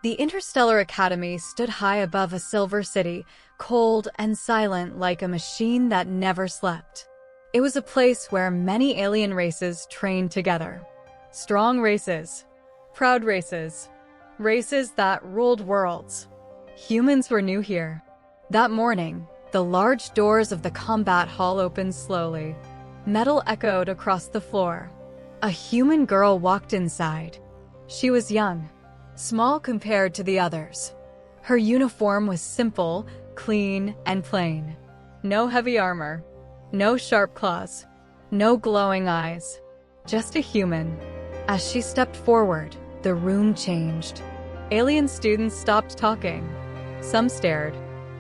The Interstellar Academy stood high above a silver city, cold and silent like a machine that never slept. It was a place where many alien races trained together. Strong races, proud races, races that ruled worlds. Humans were new here. That morning, the large doors of the combat hall opened slowly. Metal echoed across the floor. A human girl walked inside. She was young, small compared to the others. Her uniform was simple, clean, and plain. No heavy armor, no sharp claws, no glowing eyes. Just a human. As she stepped forward, the room changed. Alien students stopped talking. Some stared,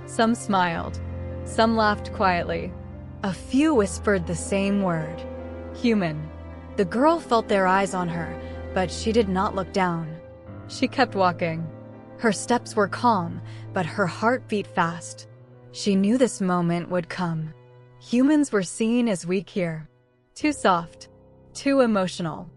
some smiled, some laughed quietly. A few whispered the same word, human. The girl felt their eyes on her, but she did not look down. She kept walking. Her steps were calm, but her heart beat fast. She knew this moment would come. Humans were seen as weak here. Too soft, too emotional,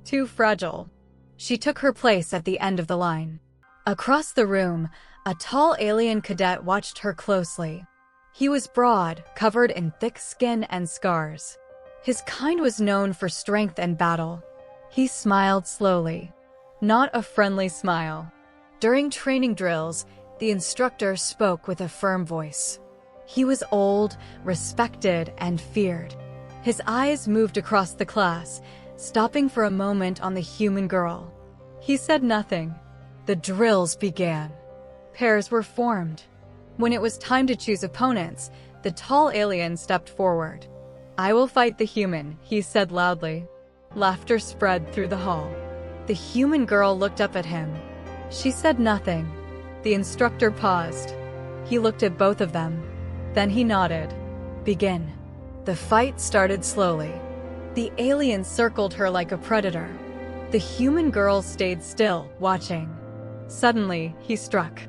too fragile. She took her place at the end of the line. Across the room, a tall alien cadet watched her closely. He was broad, covered in thick skin and scars. His kind was known for strength and battle. He smiled slowly. Not a friendly smile. During training drills, the instructor spoke with a firm voice. He was old, respected, and feared. His eyes moved across the class, stopping for a moment on the human girl. He said nothing. The drills began. Pairs were formed. When it was time to choose opponents, the tall alien stepped forward. "I will fight the human," he said loudly. Laughter spread through the hall. The human girl looked up at him. She said nothing. The instructor paused. He looked at both of them. Then he nodded. "Begin." The fight started slowly. The alien circled her like a predator. The human girl stayed still, watching. Suddenly, he struck.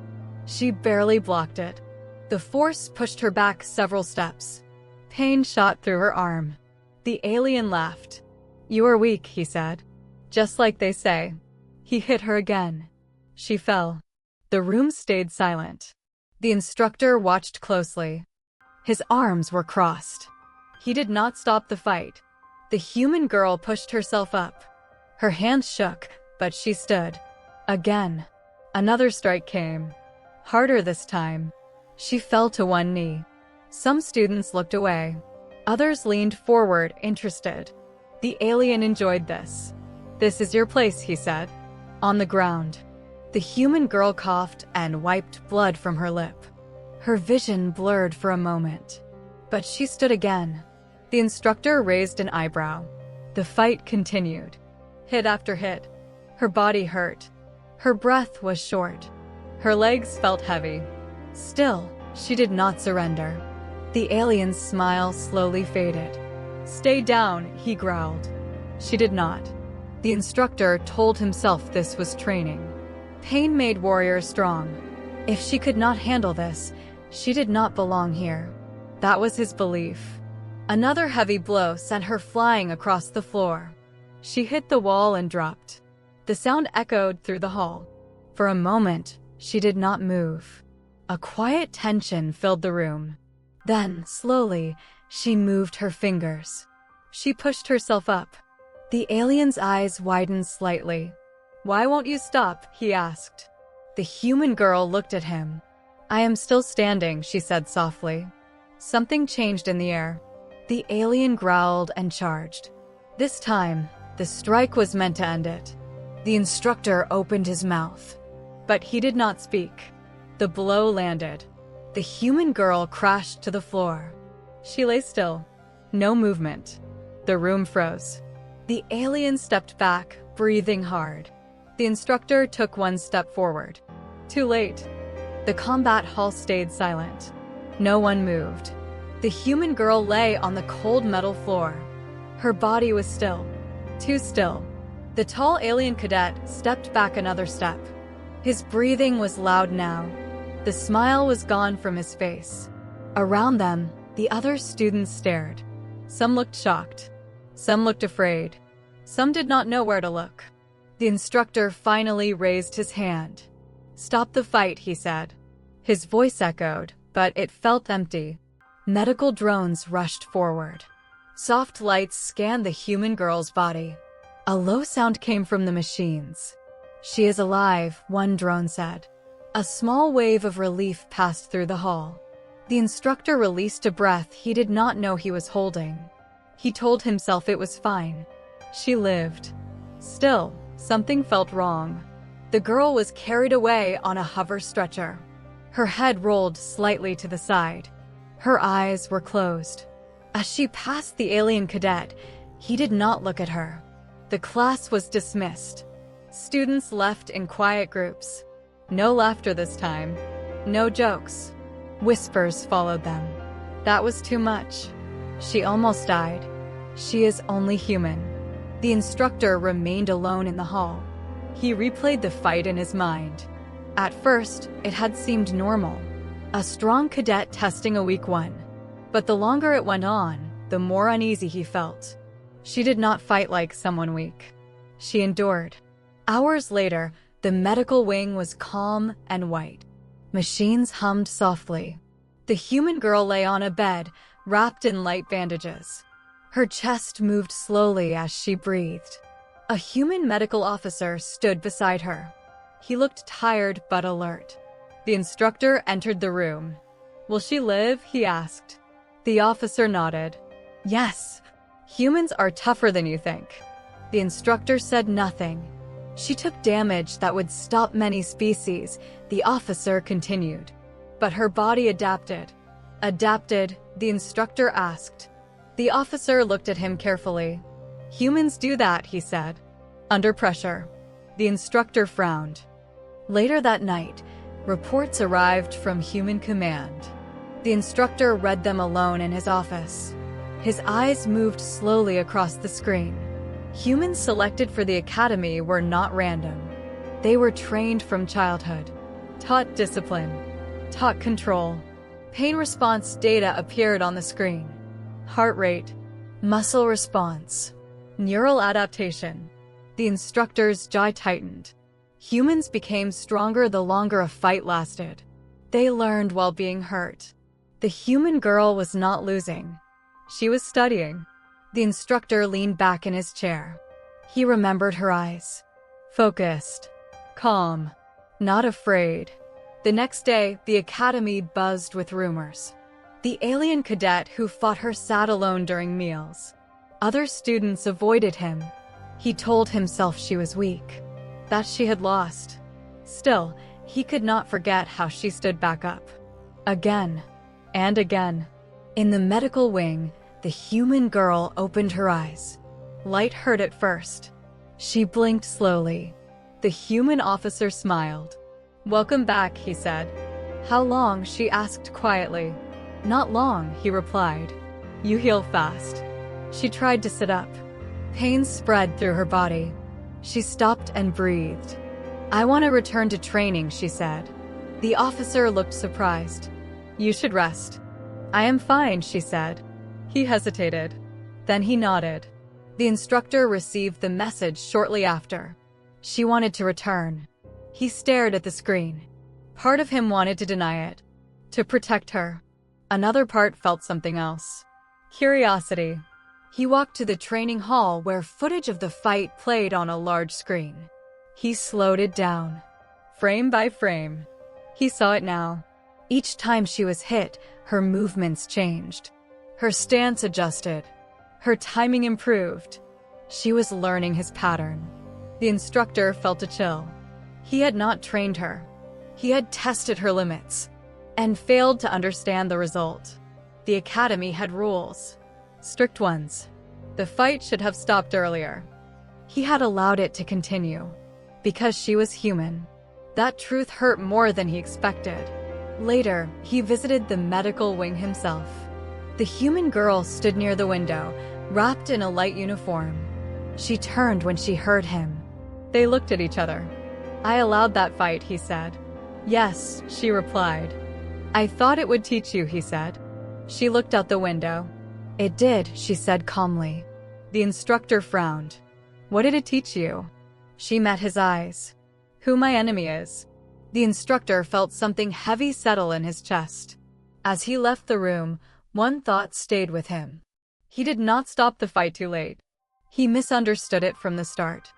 She barely blocked it. The force pushed her back several steps. Pain shot through her arm. The alien laughed. "You are weak," he said. "Just like they say." He hit her again. She fell. The room stayed silent. The instructor watched closely. His arms were crossed. He did not stop the fight. The human girl pushed herself up. Her hands shook, but she stood. Again. Another strike came. Harder this time. She fell to one knee. Some students looked away. Others leaned forward, interested. The alien enjoyed this. "This is your place," he said. On the ground. The human girl coughed and wiped blood from her lip. Her vision blurred for a moment. But she stood again. The instructor raised an eyebrow. The fight continued. Hit after hit. Her body hurt. Her breath was short. Her legs felt heavy. Still, she did not surrender. The alien's smile slowly faded. "Stay down," he growled. She did not. The instructor told himself this was training. Pain made warriors strong. If she could not handle this, she did not belong here. That was his belief. Another heavy blow sent her flying across the floor. She hit the wall and dropped. The sound echoed through the hall. For a moment, she did not move. A quiet tension filled the room. Then, slowly, she moved her fingers. She pushed herself up. The alien's eyes widened slightly. "Why won't you stop?" he asked. The human girl looked at him. "I am still standing," she said softly. Something changed in the air. The alien growled and charged. This time, the strike was meant to end it. The instructor opened his mouth. But he did not speak. The blow landed. The human girl crashed to the floor. She lay still. No movement. The room froze. The alien stepped back, breathing hard. The instructor took one step forward. Too late. The combat hall stayed silent. No one moved. The human girl lay on the cold metal floor. Her body was still. Too still. The tall alien cadet stepped back another step. His breathing was loud now. The smile was gone from his face. Around them, the other students stared. Some looked shocked. Some looked afraid. Some did not know where to look. The instructor finally raised his hand. "Stop the fight," he said. His voice echoed, but it felt empty. Medical drones rushed forward. Soft lights scanned the human girl's body. A low sound came from the machines. "She is alive," one drone said. A small wave of relief passed through the hall. The instructor released a breath he did not know he was holding. He told himself it was fine. She lived. Still, something felt wrong. The girl was carried away on a hover stretcher. Her head rolled slightly to the side. Her eyes were closed. As she passed the alien cadet, he did not look at her. The class was dismissed. Students left in quiet groups. No laughter this time. No jokes. Whispers followed them. That was too much. She almost died. She is only human. The instructor remained alone in the hall. He replayed the fight in his mind. At first, it had seemed normal. A strong cadet testing a weak one. But the longer it went on, the more uneasy he felt. She did not fight like someone weak. She endured. Hours later, the medical wing was calm and white. Machines hummed softly. The human girl lay on a bed, wrapped in light bandages. Her chest moved slowly as she breathed. A human medical officer stood beside her. He looked tired but alert. The instructor entered the room. "Will she live?" he asked. The officer nodded. "Yes. Humans are tougher than you think." The instructor said nothing. "She took damage that would stop many species," the officer continued. "But her body adapted." "Adapted?" the instructor asked. The officer looked at him carefully. "Humans do that," he said. "Under pressure." The instructor frowned. Later that night, reports arrived from Human Command. The instructor read them alone in his office. His eyes moved slowly across the screen. Humans selected for the academy were not random. They were trained from childhood, taught discipline, taught control. Pain response data appeared on the screen. Heart rate, muscle response, neural adaptation. The instructor's jaw tightened. Humans became stronger the longer a fight lasted. They learned while being hurt. The human girl was not losing. She was studying. The instructor leaned back in his chair. He remembered her eyes. Focused. Calm. Not afraid. The next day, the academy buzzed with rumors. The alien cadet who fought her sat alone during meals. Other students avoided him. He told himself she was weak, that she had lost. Still, he could not forget how she stood back up. Again and again. In the medical wing, the human girl opened her eyes. Light hurt at first. She blinked slowly. The human officer smiled. "Welcome back," he said. "How long?" she asked quietly. "Not long," he replied. "You heal fast." She tried to sit up. Pain spread through her body. She stopped and breathed. "I want to return to training," she said. The officer looked surprised. "You should rest." "I am fine," she said. He hesitated. Then he nodded. The instructor received the message shortly after. She wanted to return. He stared at the screen. Part of him wanted to deny it, to protect her. Another part felt something else. Curiosity. He walked to the training hall where footage of the fight played on a large screen. He slowed it down, frame by frame. He saw it now. Each time she was hit, her movements changed. Her stance adjusted. Her timing improved. She was learning his pattern. The instructor felt a chill. He had not trained her. He had tested her limits and failed to understand the result. The academy had rules, strict ones. The fight should have stopped earlier. He had allowed it to continue because she was human. That truth hurt more than he expected. Later, he visited the medical wing himself. The human girl stood near the window, wrapped in a light uniform. She turned when she heard him. They looked at each other. "I allowed that fight," he said. "Yes," she replied. "I thought it would teach you," he said. She looked out the window. "It did," she said calmly. The instructor frowned. "What did it teach you?" She met his eyes. "Who my enemy is." The instructor felt something heavy settle in his chest. As he left the room, one thought stayed with him. He did not stop the fight too late. He misunderstood it from the start.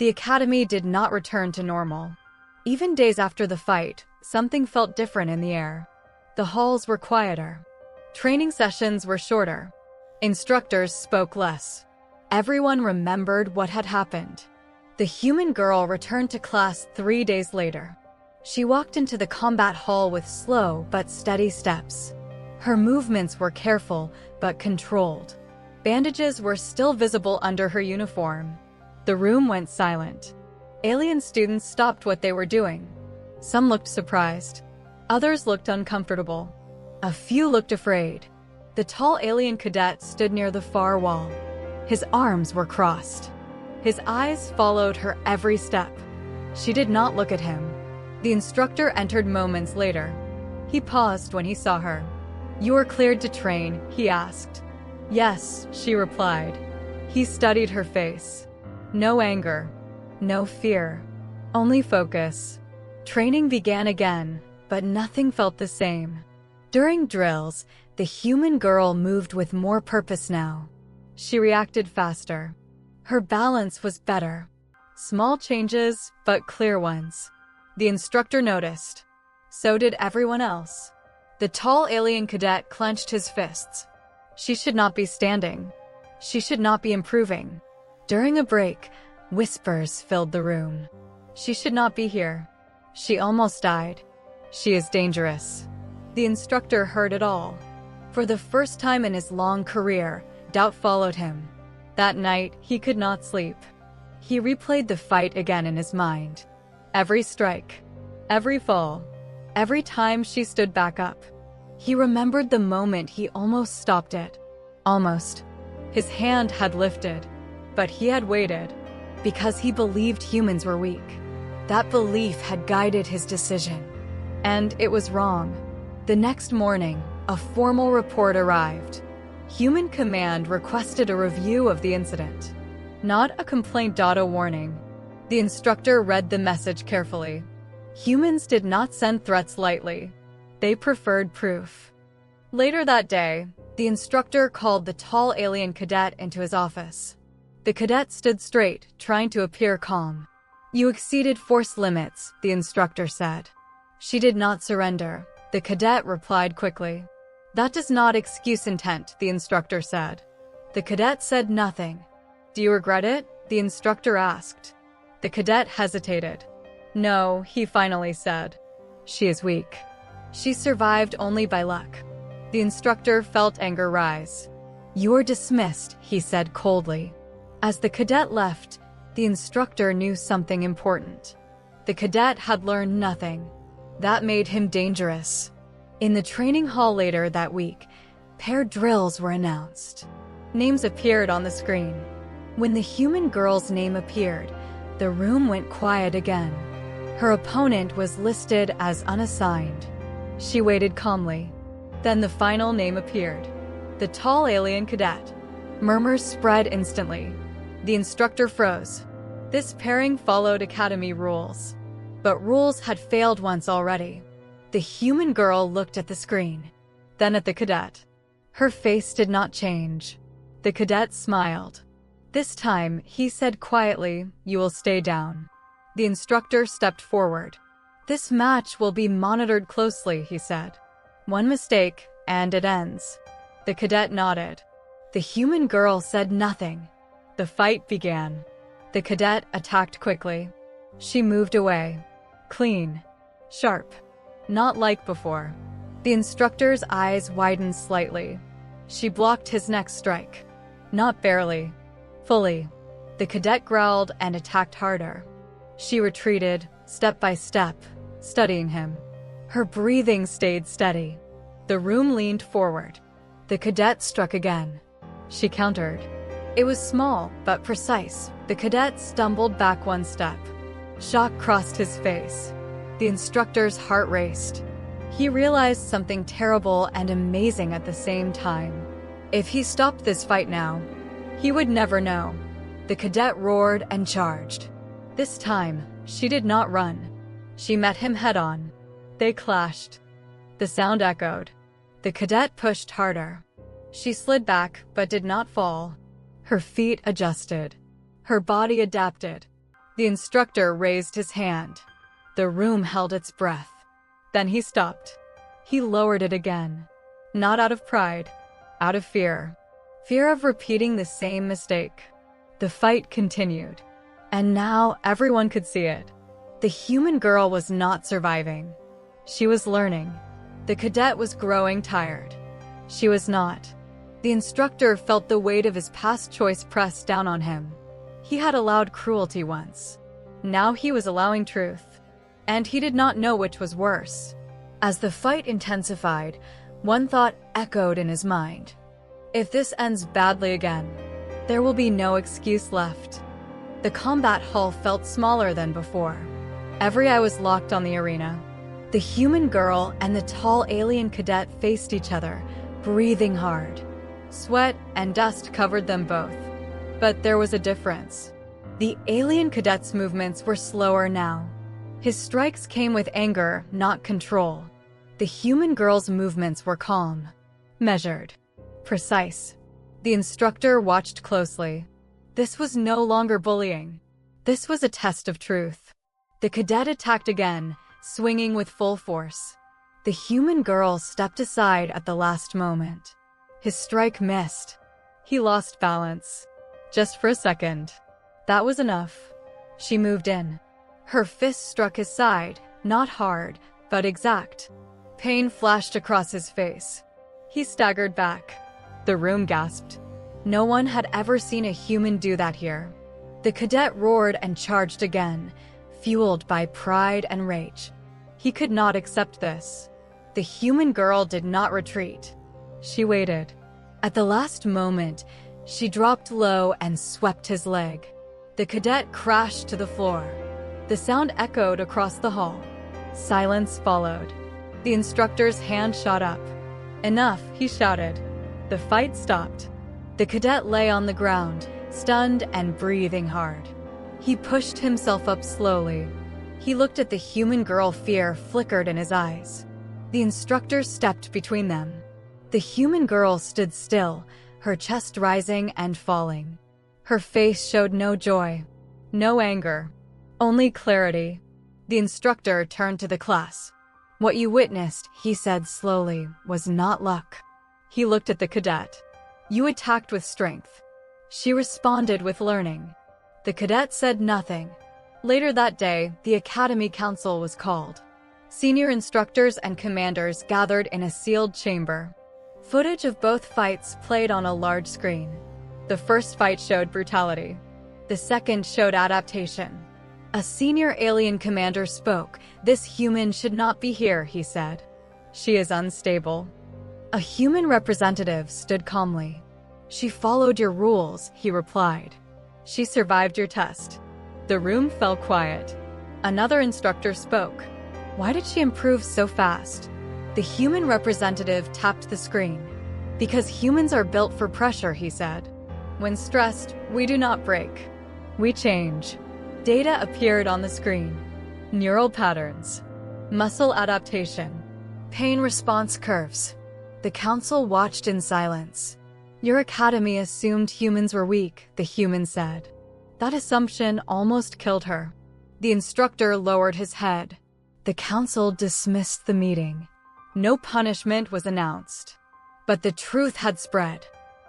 The academy did not return to normal. Even days after the fight, something felt different in the air. The halls were quieter. Training sessions were shorter. Instructors spoke less. Everyone remembered what had happened. The human girl returned to class 3 days later. She walked into the combat hall with slow but steady steps. Her movements were careful but controlled. Bandages were still visible under her uniform. The room went silent. Alien students stopped what they were doing. Some looked surprised. Others looked uncomfortable. A few looked afraid. The tall alien cadet stood near the far wall. His arms were crossed. His eyes followed her every step. She did not look at him. The instructor entered moments later. He paused when he saw her. "You are cleared to train?" he asked. "Yes," she replied. He studied her face. No anger, no fear, only focus. Training began again, but nothing felt the same. During drills, the human girl moved with more purpose now. She reacted faster. Her balance was better. Small changes, but clear ones. The instructor noticed. So did everyone else. The tall alien cadet clenched his fists. She should not be standing. She should not be improving. During a break, whispers filled the room. She should not be here. She almost died. She is dangerous. The instructor heard it all. For the first time in his long career, doubt followed him. That night, he could not sleep. He replayed the fight again in his mind. Every strike, every fall, every time she stood back up. He remembered the moment he almost stopped it. Almost. His hand had lifted, but he had waited because he believed humans were weak. That belief had guided his decision. And it was wrong. The next morning, a formal report arrived. Human Command requested a review of the incident. Not a complaint, a warning. The instructor read the message carefully. Humans did not send threats lightly. They preferred proof. Later that day, the instructor called the tall alien cadet into his office. The cadet stood straight, trying to appear calm. "You exceeded force limits," the instructor said. She did not surrender. The cadet replied quickly. "That does not excuse intent," the instructor said. The cadet said nothing. "Do you regret it?" the instructor asked. The cadet hesitated. "No," he finally said. "She is weak. She survived only by luck." The instructor felt anger rise. "You're dismissed," he said coldly. As the cadet left, the instructor knew something important. The cadet had learned nothing. That made him dangerous. In the training hall later that week, paired drills were announced. Names appeared on the screen. When the human girl's name appeared, the room went quiet again. Her opponent was listed as unassigned. She waited calmly. Then the final name appeared. The tall alien cadet. Murmurs spread instantly. The instructor froze. This pairing followed academy rules. But rules had failed once already. The human girl looked at the screen, then at the cadet. Her face did not change. The cadet smiled. This time, he said quietly, "You will stay down." The instructor stepped forward. "This match will be monitored closely," he said. "One mistake, and it ends." The cadet nodded. The human girl said nothing. The fight began. The cadet attacked quickly. She moved away. Clean. Sharp. Not like before. The instructor's eyes widened slightly. She blocked his next strike. Not barely. Fully. The cadet growled and attacked harder. She retreated, step by step, studying him. Her breathing stayed steady. The room leaned forward. The cadet struck again. She countered. It was small, but precise. The cadet stumbled back one step. Shock crossed his face. The instructor's heart raced. He realized something terrible and amazing at the same time. If he stopped this fight now, he would never know. The cadet roared and charged. This time, she did not run. She met him head-on. They clashed. The sound echoed. The cadet pushed harder. She slid back, but did not fall. Her feet adjusted. Her body adapted. The instructor raised his hand. The room held its breath. Then he stopped. He lowered it again. Not out of pride, out of fear. Fear of repeating the same mistake. The fight continued. And now everyone could see it. The human girl was not surviving. She was learning. The cadet was growing tired. She was not. The instructor felt the weight of his past choice pressed down on him. He had allowed cruelty once. Now he was allowing truth. And he did not know which was worse. As the fight intensified, one thought echoed in his mind. If this ends badly again, there will be no excuse left. The combat hall felt smaller than before. Every eye was locked on the arena. The human girl and the tall alien cadet faced each other, breathing hard. Sweat and dust covered them both. But there was a difference. The alien cadet's movements were slower now. His strikes came with anger, not control. The human girl's movements were calm, measured, precise. The instructor watched closely. This was no longer bullying. This was a test of truth. The cadet attacked again, swinging with full force. The human girl stepped aside at the last moment. His strike missed. He lost balance. Just for a second. That was enough. She moved in. Her fist struck his side, not hard, but exact. Pain flashed across his face. He staggered back. The room gasped. No one had ever seen a human do that here. The cadet roared and charged again, fueled by pride and rage. He could not accept this. The human girl did not retreat. She waited. At the last moment, she dropped low and swept his leg. The cadet crashed to the floor. The sound echoed across the hall. Silence followed. The instructor's hand shot up. Enough, he shouted. The fight stopped. The cadet lay on the ground, stunned and breathing hard. He pushed himself up slowly. He looked at the human girl. Fear flickered in his eyes. The instructor stepped between them. The human girl stood still, her chest rising and falling. Her face showed no joy, no anger, only clarity. The instructor turned to the class. What you witnessed, he said slowly, was not luck. He looked at the cadet. You attacked with strength. She responded with learning. The cadet said nothing. Later that day, the Academy Council was called. Senior instructors and commanders gathered in a sealed chamber. Footage of both fights played on a large screen. The first fight showed brutality. The second showed adaptation. A senior alien commander spoke. This human should not be here, he said. She is unstable. A human representative stood calmly. She followed your rules, he replied. She survived your test. The room fell quiet. Another instructor spoke. Why did she improve so fast? The human representative tapped the screen. Because humans are built for pressure, he said. When stressed, we do not break. We change. Data appeared on the screen. Neural patterns. Muscle adaptation. Pain response curves. The council watched in silence. Your academy assumed humans were weak, the human said. That assumption almost killed her. The instructor lowered his head. The council dismissed the meeting. No punishment was announced. But the truth had spread.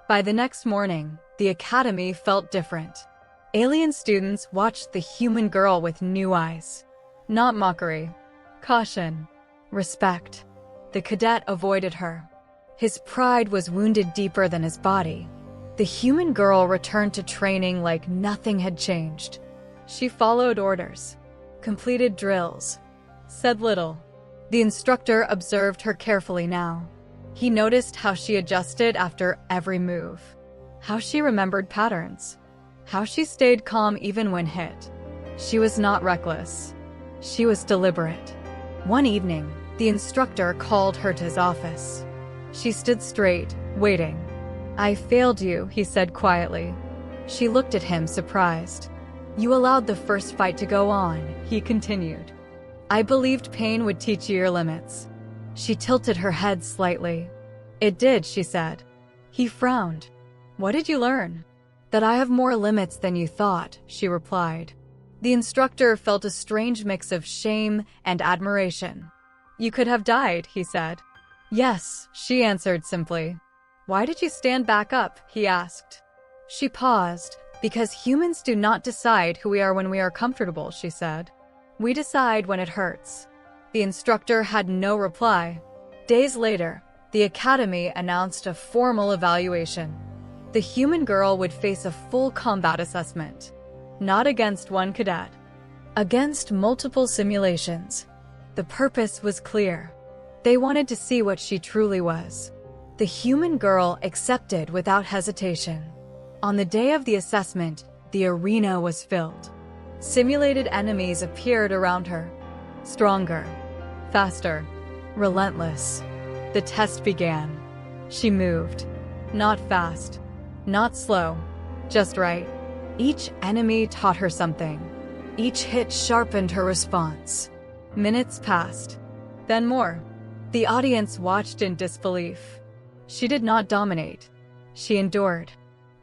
By the next morning, the academy felt different. Alien students watched the human girl with new eyes. Not mockery. Caution. Respect. The cadet avoided her. His pride was wounded deeper than his body. The human girl returned to training like nothing had changed. She followed orders, completed drills, said little. The instructor observed her carefully now. He noticed how she adjusted after every move, how she remembered patterns, how she stayed calm even when hit. She was not reckless. She was deliberate. One evening, the instructor called her to his office. She stood straight, waiting. I failed you, he said quietly. She looked at him surprised. You allowed the first fight to go on, he continued. I believed pain would teach you your limits. She tilted her head slightly. It did, she said. He frowned. What did you learn? That I have more limits than you thought, she replied. The instructor felt a strange mix of shame and admiration. You could have died, he said. Yes, she answered simply. Why did you stand back up, he asked. She paused. Because humans do not decide who we are when we are comfortable, she said. We decide when it hurts. The instructor had no reply. Days later, the academy announced a formal evaluation. The human girl would face a full combat assessment. Not against one cadet. Against multiple simulations. The purpose was clear. They wanted to see what she truly was. The human girl accepted without hesitation. On the day of the assessment, the arena was filled. Simulated enemies appeared around her. Stronger, faster, relentless. The test began. She moved. Not fast, not slow, just right. Each enemy taught her something. Each hit sharpened her response. Minutes passed. Then more. The audience watched in disbelief. She did not dominate. She endured.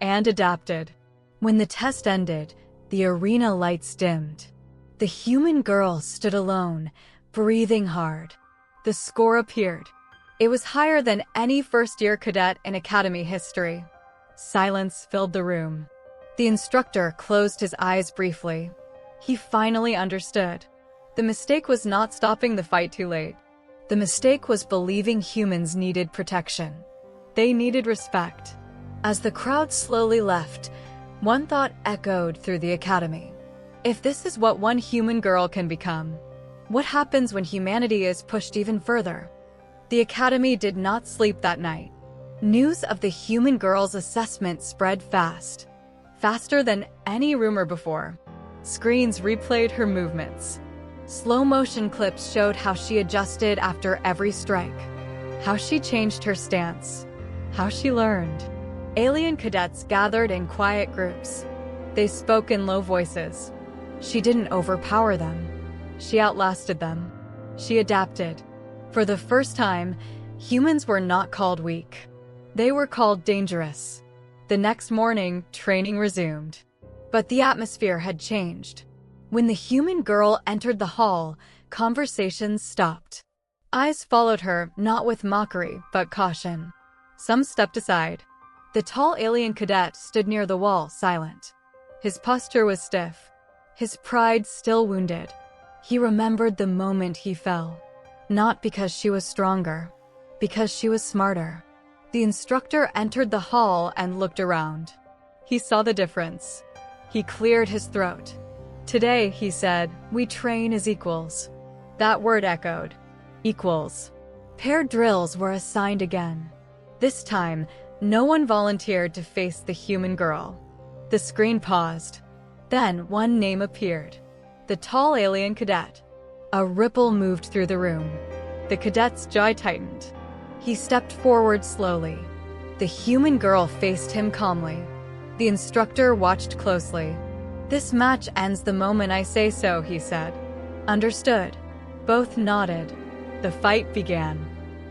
And adapted. When the test ended, the arena lights dimmed. The human girl stood alone, breathing hard. The score appeared. It was higher than any first-year cadet in academy history. Silence filled the room. The instructor closed his eyes briefly. He finally understood. The mistake was not stopping the fight too late. The mistake was believing humans needed protection. They needed respect. As the crowd slowly left, one thought echoed through the academy. If this is what one human girl can become, what happens when humanity is pushed even further? The academy did not sleep that night. News of the human girl's assessment spread fast. Faster than any rumor before. Screens replayed her movements. Slow-motion clips showed how she adjusted after every strike. How she changed her stance. How she learned. Alien cadets gathered in quiet groups. They spoke in low voices. She didn't overpower them. She outlasted them. She adapted. For the first time, humans were not called weak. They were called dangerous. The next morning, training resumed. But the atmosphere had changed. When the human girl entered the hall, conversations stopped. Eyes followed her, not with mockery, but caution. Some stepped aside. The tall alien cadet stood near the wall, silent. His posture was stiff. His pride still wounded. He remembered the moment he fell. Not because she was stronger, because she was smarter. The instructor entered the hall and looked around. He saw the difference. He cleared his throat. Today, he said, we train as equals. That word echoed. Equals. Paired drills were assigned again. This time, no one volunteered to face the human girl. The screen paused. Then one name appeared. The tall alien cadet. A ripple moved through the room. The cadet's jaw tightened. He stepped forward slowly. The human girl faced him calmly. The instructor watched closely. This match ends the moment I say so, he said. Understood. Both nodded. The fight began.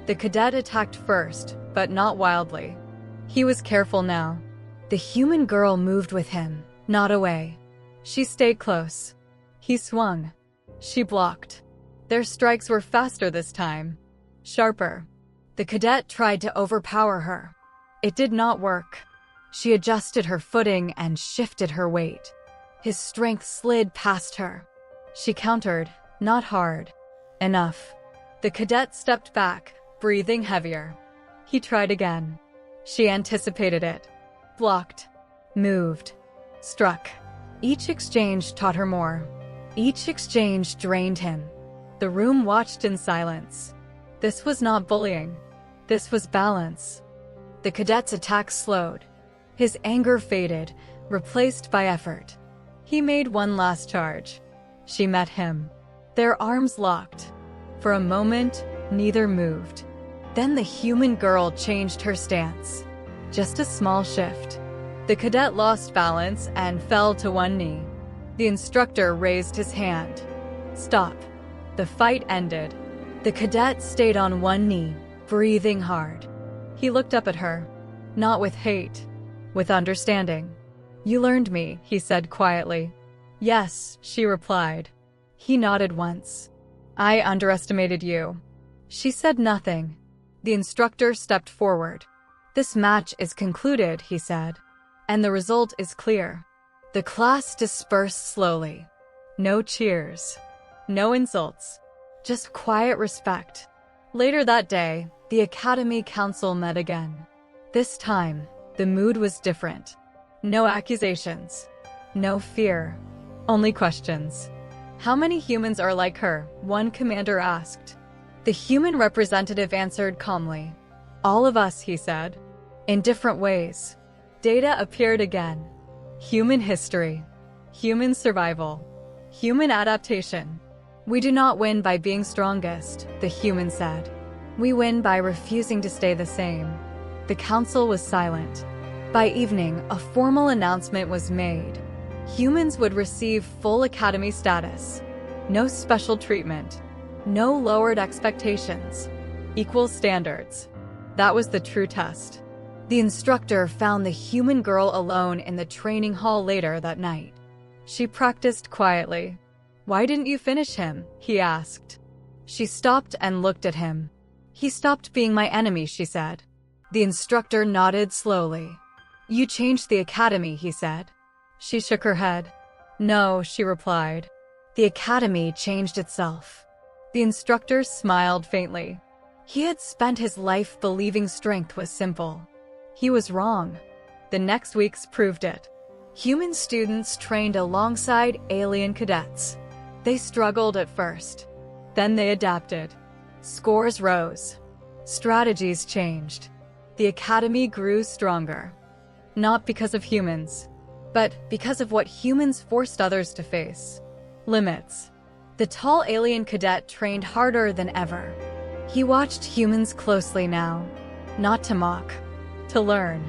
The cadet attacked first, but not wildly. He was careful now. The human girl moved with him, not away. She stayed close. He swung. She blocked. Their strikes were faster this time. Sharper. The cadet tried to overpower her. It did not work. She adjusted her footing and shifted her weight. His strength slid past her. She countered, not hard. Enough. The cadet stepped back, breathing heavier. He tried again. She anticipated it. Blocked. Moved. Struck. Each exchange taught her more. Each exchange drained him. The room watched in silence. This was not bullying. This was balance. The cadet's attack slowed. His anger faded, replaced by effort. He made one last charge. She met him. Their arms locked. For a moment, neither moved. Then the human girl changed her stance. Just a small shift. The cadet lost balance and fell to one knee. The instructor raised his hand. Stop. The fight ended. The cadet stayed on one knee, breathing hard. He looked up at her, not with hate, with understanding. "You learned me," he said quietly. "Yes," she replied. He nodded once. "I underestimated you." She said nothing. The instructor stepped forward. "This match is concluded," he said, "and the result is clear." The class dispersed slowly. No cheers, no insults, just quiet respect. Later that day, the Academy Council met again. This time, the mood was different. No accusations, no fear, only questions. "How many humans are like her?" one commander asked. The human representative answered calmly. "All of us," he said, "in different ways." Data appeared again. Human history, human survival, human adaptation. "We do not win by being strongest," the human said. "We win by refusing to stay the same." The council was silent. By evening, a formal announcement was made. Humans would receive full academy status. No special treatment. No lowered expectations. Equal standards. That was the true test. The instructor found the human girl alone in the training hall later that night. She practiced quietly. "Why didn't you finish him?" he asked. She stopped and looked at him. "He stopped being my enemy," she said. The instructor nodded slowly. "You changed the academy," he said. She shook her head. "No," she replied. "The academy changed itself." The instructor smiled faintly. He had spent his life believing strength was simple. He was wrong. The next weeks proved it. Human students trained alongside alien cadets. They struggled at first. Then they adapted. Scores rose. Strategies changed. The academy grew stronger. Not because of humans, but because of what humans forced others to face. Limits. The tall alien cadet trained harder than ever. He watched humans closely now, not to mock, to learn.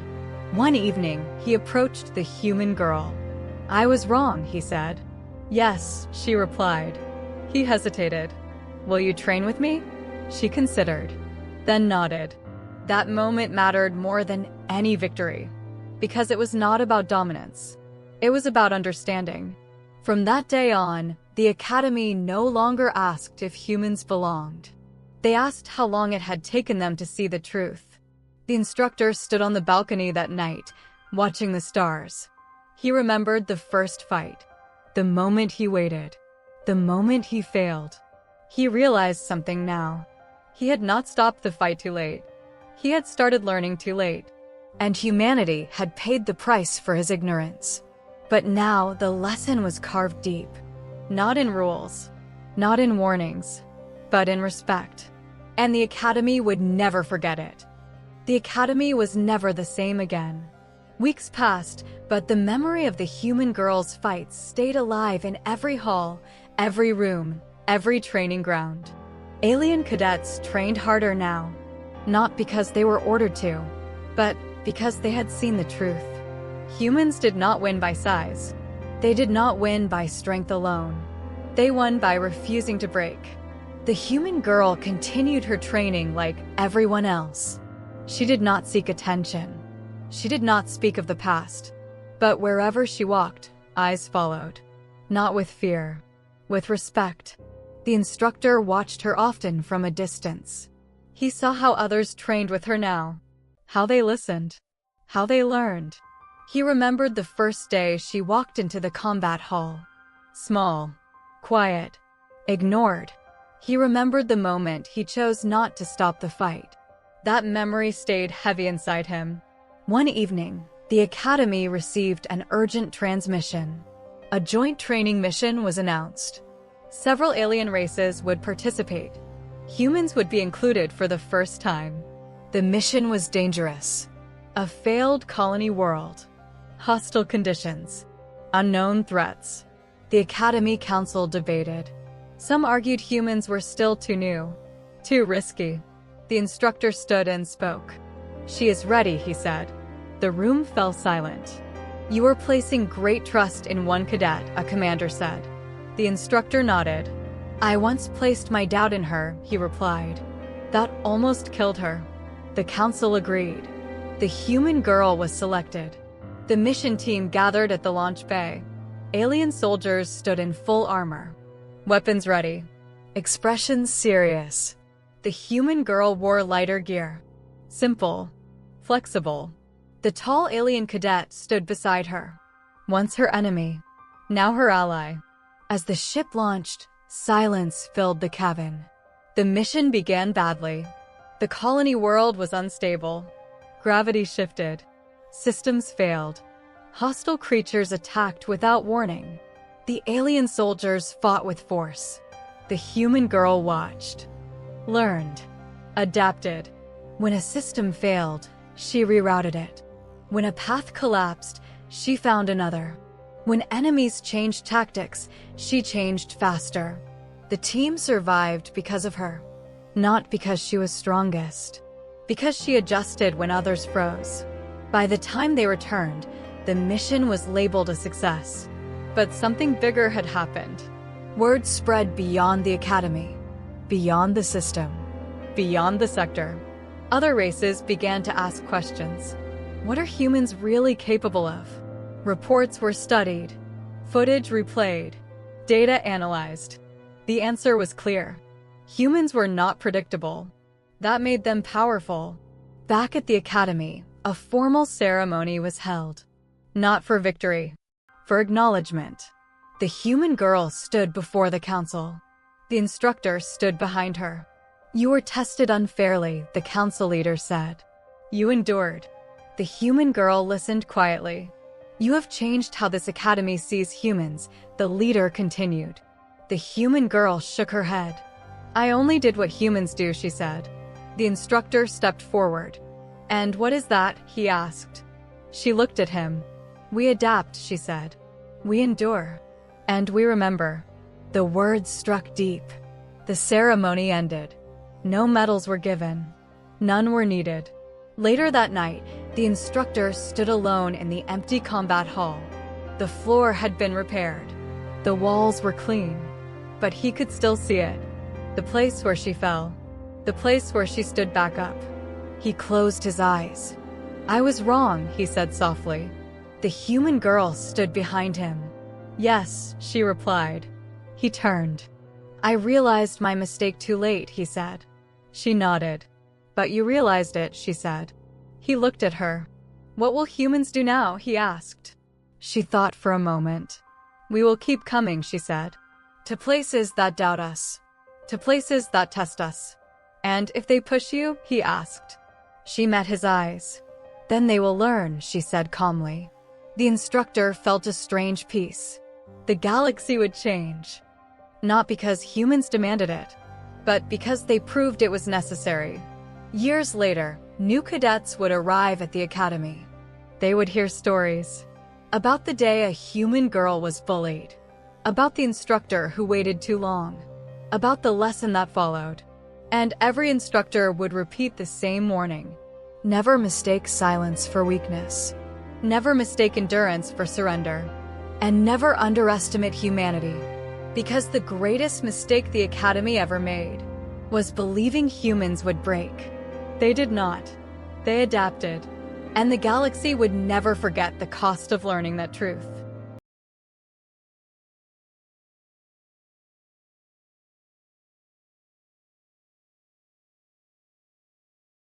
One evening, he approached the human girl. "I was wrong," he said. "Yes," she replied. He hesitated. "Will you train with me?" She considered, then nodded. That moment mattered more than any victory, because it was not about dominance. It was about understanding. From that day on, the academy no longer asked if humans belonged. They asked how long it had taken them to see the truth. The instructor stood on the balcony that night, watching the stars. He remembered the first fight, the moment he waited, the moment he failed. He realized something now. He had not stopped the fight too late. He had started learning too late. And humanity had paid the price for his ignorance. But now the lesson was carved deep. Not in rules, not in warnings, but in respect. And the academy would never forget it. The academy was never the same again. Weeks passed, but the memory of the human girl's fights stayed alive in every hall, every room, every training ground. Alien cadets trained harder now, not because they were ordered to, but because they had seen the truth. Humans did not win by size. They did not win by strength alone. They won by refusing to break. The human girl continued her training like everyone else. She did not seek attention. She did not speak of the past. But wherever she walked, eyes followed. Not with fear, with respect. The instructor watched her often from a distance. He saw how others trained with her now, how they listened, how they learned. He remembered the first day she walked into the combat hall. Small, quiet, ignored. He remembered the moment he chose not to stop the fight. That memory stayed heavy inside him. One evening, the academy received an urgent transmission. A joint training mission was announced. Several alien races would participate. Humans would be included for the first time. The mission was dangerous. A failed colony world. Hostile conditions. Unknown threats. The Academy Council debated. Some argued humans were still too new, too risky. The instructor stood and spoke. "She is ready," he said. The room fell silent. "You are placing great trust in one cadet," a commander said. The instructor nodded. "I once placed my doubt in her," he replied. "That almost killed her." The council agreed. The human girl was selected. The mission team gathered at the launch bay. Alien soldiers stood in full armor, weapons ready, expressions serious. The human girl wore lighter gear, simple, flexible. The tall alien cadet stood beside her, once her enemy, now her ally. As the ship launched, silence filled the cabin. The mission began badly. The colony world was unstable. Gravity shifted. Systems failed. Hostile creatures attacked without warning. The alien soldiers fought with force. The human girl watched, learned, adapted. When a system failed, she rerouted it. When a path collapsed, she found another. When enemies changed tactics, she changed faster. The team survived because of her, not because she was strongest, because she adjusted when others froze. By the time they returned, the mission was labeled a success. But something bigger had happened. Word spread beyond the academy, beyond the system, beyond the sector. Other races began to ask questions. What are humans really capable of? Reports were studied, footage replayed, data analyzed. The answer was clear. Humans were not predictable. That made them powerful. Back at the academy, a formal ceremony was held. Not for victory, for acknowledgement. The human girl stood before the council. The instructor stood behind her. "You were tested unfairly," the council leader said. "You endured." The human girl listened quietly. "You have changed how this academy sees humans," the leader continued. The human girl shook her head. "I only did what humans do," she said. The instructor stepped forward. "And what is that?" he asked. She looked at him. "We adapt," she said. "We endure. And we remember." The words struck deep. The ceremony ended. No medals were given. None were needed. Later that night, the instructor stood alone in the empty combat hall. The floor had been repaired. The walls were clean. But he could still see it. The place where she fell. The place where she stood back up. He closed his eyes. "I was wrong," he said softly. The human girl stood behind him. "Yes," she replied. He turned. "I realized my mistake too late," he said. She nodded. "But you realized it," she said. He looked at her. "What will humans do now?" he asked. She thought for a moment. "We will keep coming," she said. "To places that doubt us. To places that test us." "And if they push you?" he asked. She met his eyes. "Then they will learn," she said calmly. The instructor felt a strange peace. The galaxy would change. Not because humans demanded it, but because they proved it was necessary. Years later, new cadets would arrive at the academy. They would hear stories about the day a human girl was bullied, about the instructor who waited too long, about the lesson that followed. And every instructor would repeat the same warning. Never mistake silence for weakness. Never mistake endurance for surrender. And never underestimate humanity. Because the greatest mistake the Academy ever made was believing humans would break. They did not. They adapted. And the galaxy would never forget the cost of learning that truth.